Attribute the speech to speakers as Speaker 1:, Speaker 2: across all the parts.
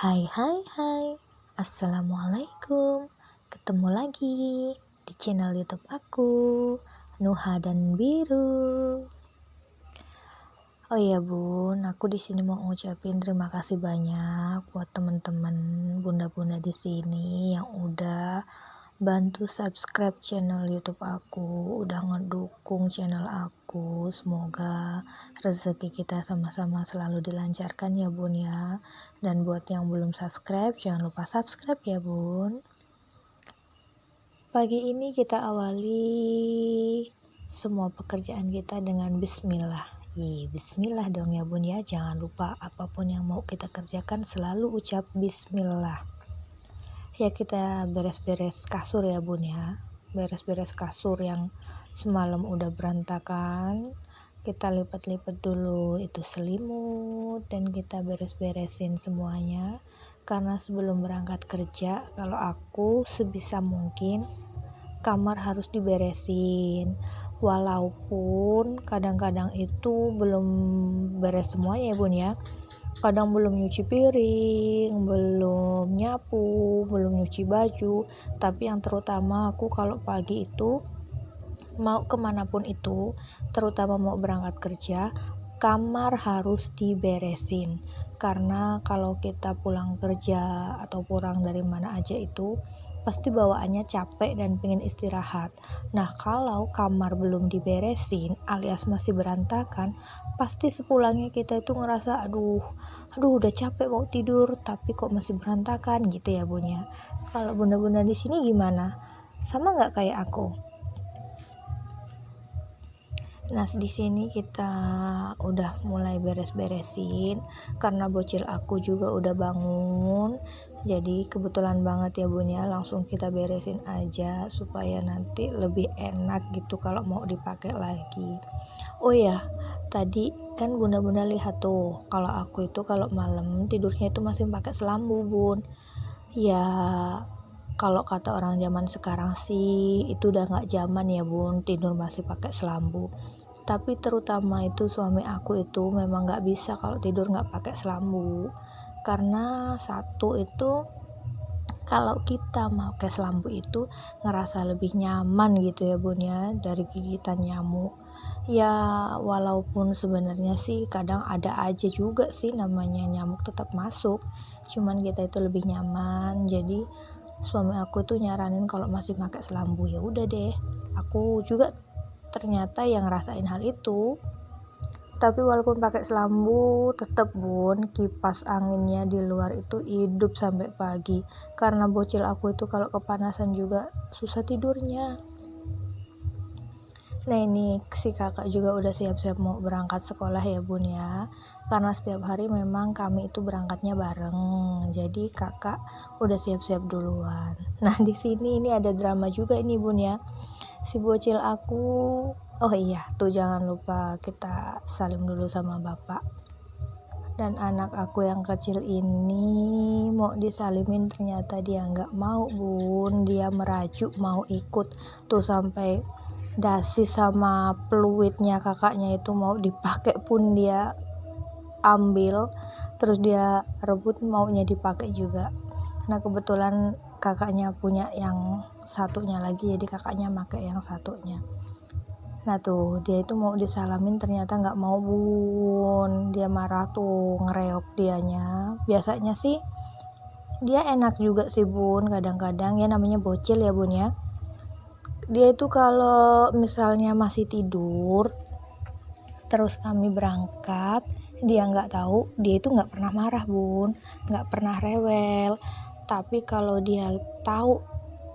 Speaker 1: Hai hai hai, Assalamualaikum. Ketemu lagi di channel YouTube aku, Nuha dan Biru. Oh iya bun, aku di sini mau ngucapin terima kasih banyak buat teman-teman bunda-bunda di sini yang udah bantu subscribe channel YouTube aku, udah ngedukung channel aku. Semoga rezeki kita sama-sama selalu dilancarkan ya bun ya. Dan buat yang belum subscribe, jangan lupa subscribe ya bun. Pagi ini kita awali semua pekerjaan kita dengan bismillah. Bismillah dong ya bun ya. Jangan lupa apapun yang mau kita kerjakan selalu ucap bismillah. Ya kita beres-beres kasur ya bun ya. Beres-beres kasur yang semalam udah berantakan. Kita lipat-lipat dulu itu selimut dan kita beres-beresin semuanya. Karena sebelum berangkat kerja, kalau aku sebisa mungkin kamar harus diberesin. Walaupun kadang-kadang itu belum beres semuanya ya bun ya. Kadang belum nyuci piring, belum nyapu, belum nyuci baju. Tapi yang terutama aku kalau pagi itu mau kemanapun itu, terutama mau berangkat kerja, kamar harus diberesin. Karena kalau kita pulang kerja atau pulang dari mana aja itu pasti bawaannya capek dan pengen istirahat. Nah kalau kamar belum diberesin alias masih berantakan, pasti sepulangnya kita itu ngerasa aduh udah capek mau tidur tapi kok masih berantakan gitu ya bun ya. Kalau bunda-bunda di sini gimana? Sama nggak kayak aku? Nah di sini kita udah mulai beres-beresin karena bocil aku juga udah bangun. Jadi kebetulan banget ya bun ya, langsung kita beresin aja supaya nanti lebih enak gitu kalau mau dipakai lagi. Oh ya, tadi kan bunda-bunda lihat tuh kalau aku itu kalau malam tidurnya itu masih pakai selambu bun. Ya kalau kata orang zaman sekarang sih itu udah nggak zaman ya bun, tidur masih pakai selambu. Tapi terutama itu suami aku itu memang nggak bisa kalau tidur nggak pakai selambu. Karena satu itu kalau kita pakai selambu itu ngerasa lebih nyaman gitu ya bun ya dari gigitan nyamuk. Ya walaupun sebenarnya sih kadang ada aja juga sih namanya nyamuk tetap masuk, cuman kita itu lebih nyaman. Jadi suami aku tuh nyaranin kalau masih pakai selambu ya udah deh, aku juga ternyata yang ngerasain hal itu. Tapi walaupun pakai selambu tetep bun, kipas anginnya di luar itu hidup sampai pagi. Karena bocil aku itu kalau kepanasan juga susah tidurnya. Nah ini si kakak juga udah siap-siap mau berangkat sekolah ya bun ya. Karena setiap hari memang kami itu berangkatnya bareng. Jadi kakak udah siap-siap duluan. Nah di sini ini ada drama juga ini bun ya. Si bocil aku, oh iya tuh jangan lupa kita salim dulu sama bapak. Dan anak aku yang kecil ini mau disalimin ternyata dia nggak mau bun, dia merajuk mau ikut tuh sampai dasi sama peluitnya kakaknya itu mau dipakai pun dia ambil, terus dia rebut maunya dipakai juga. Nah kebetulan kakaknya punya yang satunya lagi, jadi kakaknya pakai yang satunya. Nah tuh dia itu mau disalamin ternyata nggak mau bun, dia marah tuh ngereok dianya. Biasanya sih dia enak juga sih bun, kadang-kadang ya namanya bocil ya bun ya. Dia itu kalau misalnya masih tidur terus kami berangkat, dia nggak tahu, dia itu nggak pernah marah bun, nggak pernah rewel. Tapi kalau dia tahu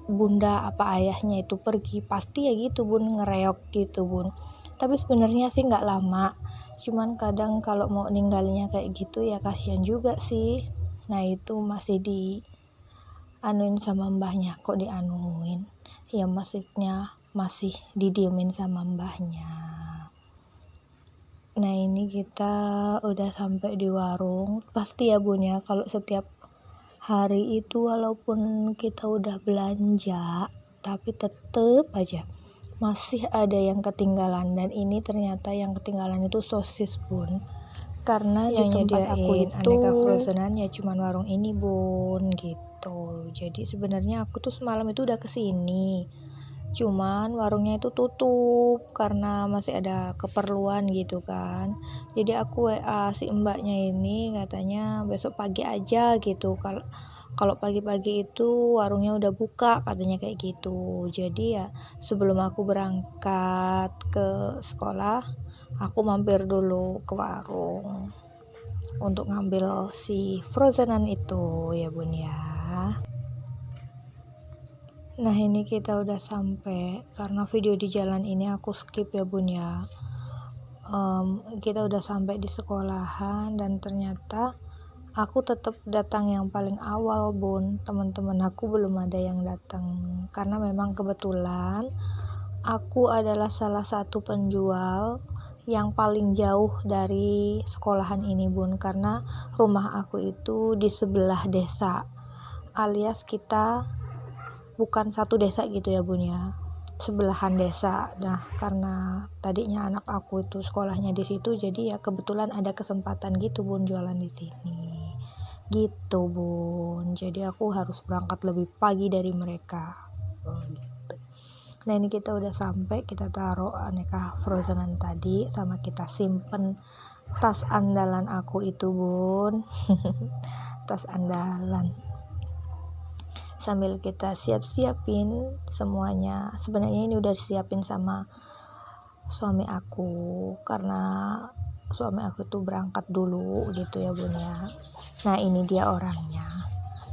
Speaker 1: bunda apa ayahnya itu pergi, pasti ya gitu bun, ngereok gitu bun. Tapi sebenarnya sih nggak lama, cuman kadang kalau mau ninggalnya kayak gitu ya kasihan juga sih. Nah itu masih dianuin sama mbahnya, kok dianuin ya, maksudnya masih didiemin sama mbahnya. Nah ini kita udah sampai di warung. Pasti ya bun ya kalau setiap hari itu walaupun kita udah belanja tapi tetep aja masih ada yang ketinggalan. Dan ini ternyata yang ketinggalan itu sosis bun. karena
Speaker 2: yang
Speaker 1: di tempat aku
Speaker 2: nyediain
Speaker 1: itu
Speaker 2: aneka frozenan ya cuman warung ini bun gitu. Jadi sebenarnya aku tuh semalam itu udah kesini, cuman warungnya itu tutup karena masih ada keperluan gitu kan. Jadi aku WA si mbaknya ini, katanya besok pagi aja gitu, kalau pagi-pagi itu warungnya udah buka katanya kayak gitu. Jadi ya sebelum aku berangkat ke sekolah, aku mampir dulu ke warung untuk ngambil si frozenan itu ya bun ya. Nah ini kita udah sampai, karena video di jalan ini aku skip ya bun ya. Kita udah sampai di sekolahan dan ternyata aku tetap datang yang paling awal bun. Teman-teman aku belum ada yang datang karena memang kebetulan aku adalah salah satu penjual yang paling jauh dari sekolahan ini bun, karena rumah aku itu di sebelah desa, alias kita bukan satu desa gitu ya bun ya, sebelahan desa. Nah karena tadinya anak aku itu sekolahnya di situ, jadi ya kebetulan ada kesempatan gitu bun jualan di sini gitu bun. Jadi aku harus berangkat lebih pagi dari mereka gitu. Nah ini kita udah sampai, kita taruh aneka frozenan tadi sama kita simpen tas andalan aku itu bun. Tas andalan, sambil kita siap-siapin semuanya. Sebenarnya ini udah disiapin sama suami aku karena suami aku tuh berangkat dulu gitu ya bun ya. Nah ini dia orangnya,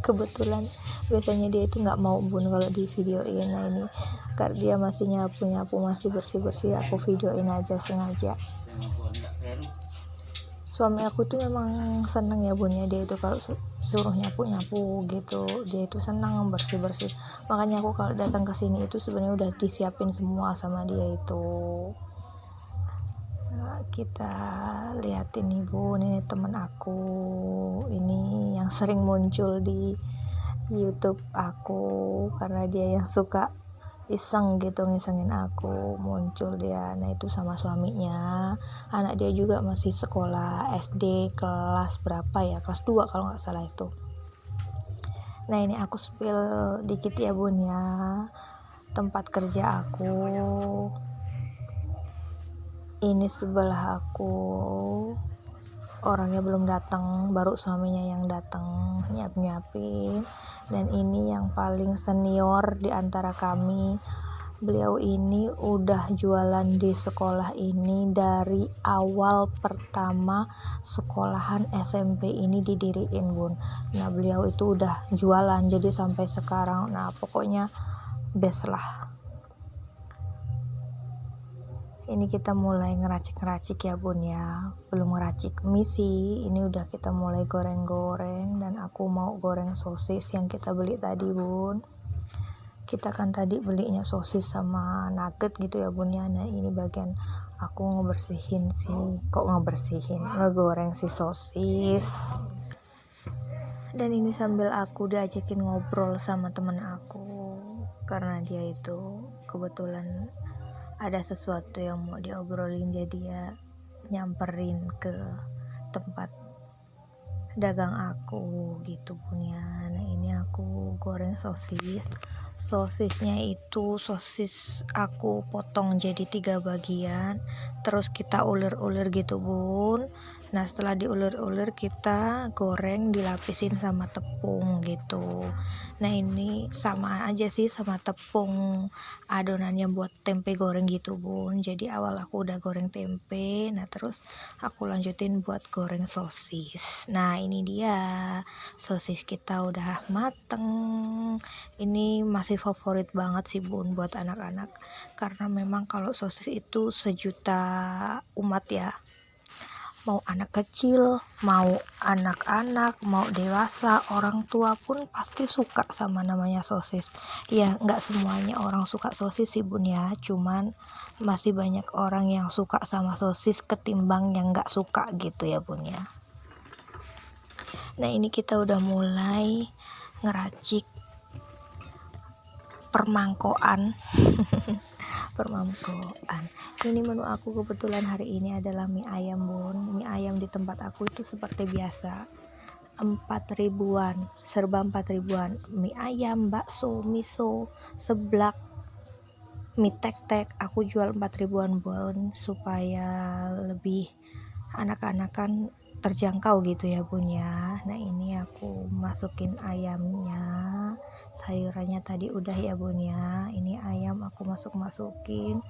Speaker 2: kebetulan biasanya dia itu nggak mau bun kalau di videoin. Nah ini karena dia masih nyapu masih bersih aku videoin aja sengaja. Suami aku tuh memang seneng ya bun ya, dia itu kalau suruh nyapu gitu, dia itu senang bersih. Makanya aku kalau datang ke sini itu sebenarnya udah disiapin semua sama dia itu. Nah, kita liatin nih bun, ini temen aku ini yang sering muncul di YouTube aku karena dia yang suka iseng gitu ngisengin aku, muncul dia. Nah itu sama suaminya, anak dia juga masih sekolah SD kelas berapa ya, kelas 2 kalau nggak salah itu. Nah ini aku spill dikit ya bun ya, tempat kerja aku ini sebelah aku orangnya belum datang, baru suaminya yang datang nyiapin. Dan ini yang paling senior di antara kami, beliau ini udah jualan di sekolah ini dari awal pertama sekolahan SMP ini didiriin bun. Nah beliau itu udah jualan jadi sampai sekarang. Nah pokoknya best lah. Ini kita mulai ngeracik ya bun ya, belum ngeracik mie sih, ini udah kita mulai goreng dan aku mau goreng sosis yang kita beli tadi bun. Kita kan tadi belinya sosis sama nugget gitu ya bun ya. Nah ini bagian aku ngegoreng si sosis. Dan ini sambil aku diajakin ngobrol sama temen aku karena dia itu kebetulan ada sesuatu yang mau diobrolin, jadi ya nyamperin ke tempat dagang aku gitu punya. Nah ini aku goreng sosisnya itu sosis aku potong jadi 3 bagian, terus kita uler gitu bun. Nah setelah diuler kita goreng dilapisin sama tepung gitu. Nah ini sama aja sih sama tepung adonannya buat tempe goreng gitu bun. Jadi awal aku udah goreng tempe, nah terus aku lanjutin buat goreng sosis. Nah ini dia sosis kita udah mateng. Ini masih favorit banget sih bun buat anak-anak, karena memang kalau sosis itu sejuta umat ya, mau anak kecil, mau anak-anak, mau dewasa, orang tua pun pasti suka sama namanya sosis. Ya nggak semuanya orang suka sosis sih bun ya, cuman masih banyak orang yang suka sama sosis ketimbang yang nggak suka gitu ya bun ya. Nah ini kita udah mulai ngeracik permangkoan
Speaker 1: permangkokan. Ini menu aku kebetulan hari ini adalah mie ayam bun. Mie ayam di tempat aku itu seperti biasa 4 ribuan, serba 4 ribuan. Mie ayam, bakso, miso, seblak, mie tek-tek aku jual 4 ribuan bun supaya lebih anak-anak kan terjangkau gitu ya bun ya. Nah ini aku masukin ayamnya, sayurannya tadi udah ya bun ya. Ini ayam aku masukin,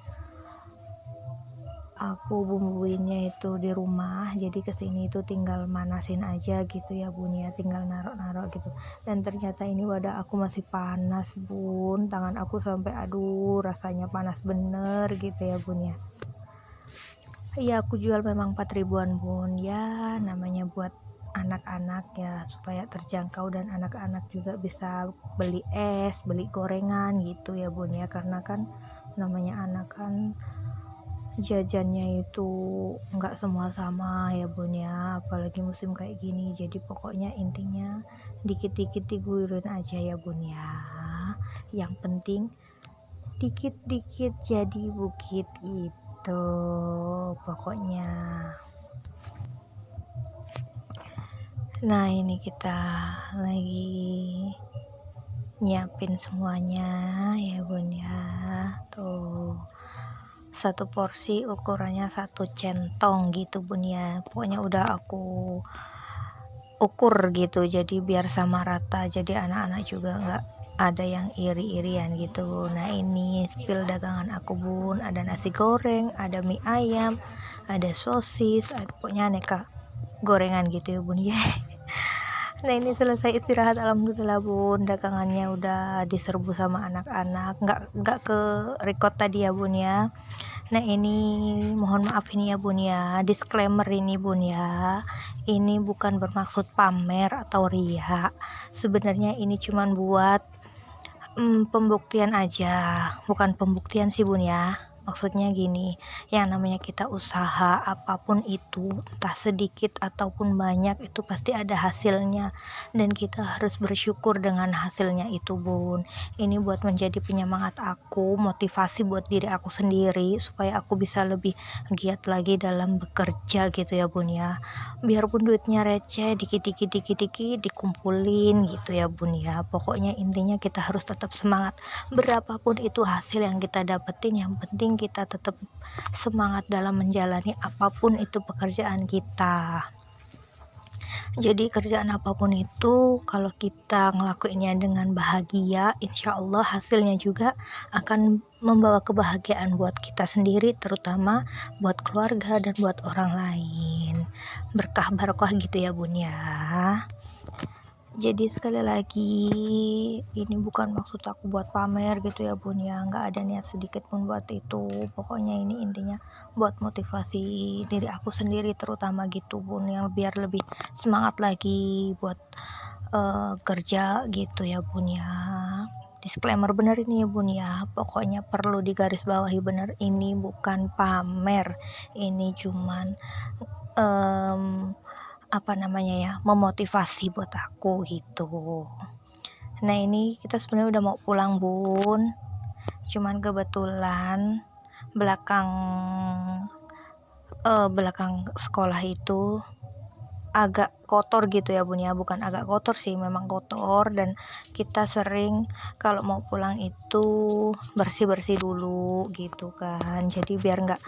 Speaker 1: aku bumbuinnya itu di rumah, jadi kesini itu tinggal manasin aja gitu ya bun ya, tinggal narok gitu. Dan ternyata ini wadah aku masih panas bun, tangan aku sampai aduh rasanya panas bener gitu ya bun ya. Iya aku jual memang 4 ribuan bun ya, namanya buat anak-anak ya supaya terjangkau dan anak-anak juga bisa beli es, beli gorengan gitu ya bun ya, karena kan namanya anak kan jajannya itu nggak semua sama ya bun ya, apalagi musim kayak gini. Jadi pokoknya intinya dikit-dikit diguyurin aja ya bun ya, yang penting dikit-dikit jadi bukit gitu pokoknya. Nah ini kita lagi nyiapin semuanya ya bun ya. Tuh satu porsi ukurannya 1 centong gitu bun ya, pokoknya udah aku ukur gitu jadi biar sama rata, jadi anak-anak juga nggak ada yang iri-irian gitu. Nah ini spill dagangan aku bun, ada nasi goreng, ada mie ayam, ada sosis, ada pokoknya aneka gorengan gitu ya bun ya. Nah ini selesai istirahat alhamdulillah bun, dagangannya udah diserbu sama anak-anak, nggak ke record tadi ya bun ya. Nah ini mohon maaf ini ya bun ya, disclaimer ini bun ya, ini bukan bermaksud pamer atau ria, sebenarnya ini cuman buat pembuktian aja, bukan pembuktian sih bun ya. Maksudnya gini, yang namanya kita usaha apapun itu, entah sedikit ataupun banyak, itu pasti ada hasilnya dan kita harus bersyukur dengan hasilnya itu bun. Ini buat menjadi penyemangat aku, motivasi buat diri aku sendiri supaya aku bisa lebih giat lagi dalam bekerja gitu ya bun ya. Biarpun duitnya receh, dikit-dikit dikumpulin gitu ya bun ya. Pokoknya intinya kita harus tetap semangat, berapapun itu hasil yang kita dapetin, yang penting kita tetap semangat dalam menjalani apapun itu pekerjaan kita. Jadi kerjaan apapun itu kalau kita ngelakuinnya dengan bahagia, insya Allah hasilnya juga akan membawa kebahagiaan buat kita sendiri, terutama buat keluarga dan buat orang lain. Berkah barokah gitu ya bun ya. Jadi sekali lagi ini bukan maksud aku buat pamer gitu ya bun ya, nggak ada niat sedikit pun buat itu. Pokoknya ini intinya buat motivasi diri aku sendiri terutama gitu bun, yang biar lebih semangat lagi buat kerja gitu ya bun ya. Disclaimer bener ini ya bun ya, pokoknya perlu digarisbawahi bener, ini bukan pamer, ini cuman memotivasi buat aku gitu. Nah ini kita sebenarnya udah mau pulang bun, cuman kebetulan belakang sekolah itu agak kotor gitu ya bun ya, bukan agak kotor sih, memang kotor, dan kita sering kalau mau pulang itu bersih-bersih dulu gitu kan, jadi biar nggak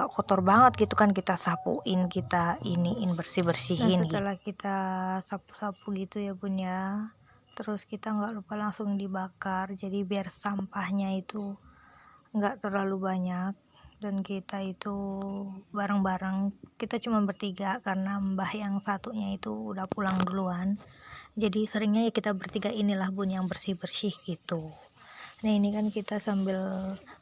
Speaker 1: kotor banget gitu kan, kita sapuin, kita iniin, bersih-bersihin. Nah setelah kita sapu-sapu gitu ya bun ya, terus kita nggak lupa langsung dibakar, jadi biar sampahnya itu nggak terlalu banyak dan kita itu bareng-bareng. Kita cuma bertiga karena mbah yang satunya itu udah pulang duluan, jadi seringnya ya kita bertiga inilah bun yang bersih-bersih gitu. Nah ini kan kita sambil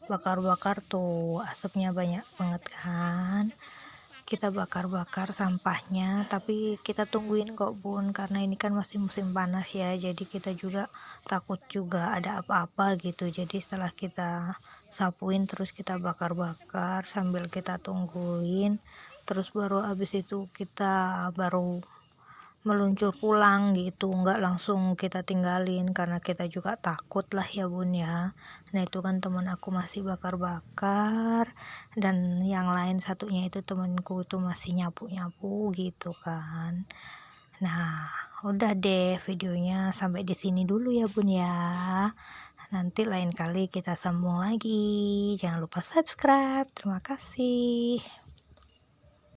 Speaker 1: bakar-bakar tuh, asapnya banyak banget kan, kita bakar-bakar sampahnya, tapi kita tungguin kok bun, karena ini kan masih musim panas ya, jadi kita juga takut juga ada apa-apa gitu. Jadi setelah kita sapuin terus kita bakar-bakar sambil kita tungguin, terus baru habis itu kita baru
Speaker 2: meluncur pulang gitu, nggak langsung kita tinggalin karena kita juga takut lah ya bun ya. Nah itu kan teman aku masih bakar-bakar, dan yang lain satunya itu temanku itu masih nyapu-nyapu gitu kan. Nah udah deh, videonya sampai di sini dulu ya bun ya. Nanti lain kali kita sambung lagi. Jangan lupa subscribe. Terima kasih.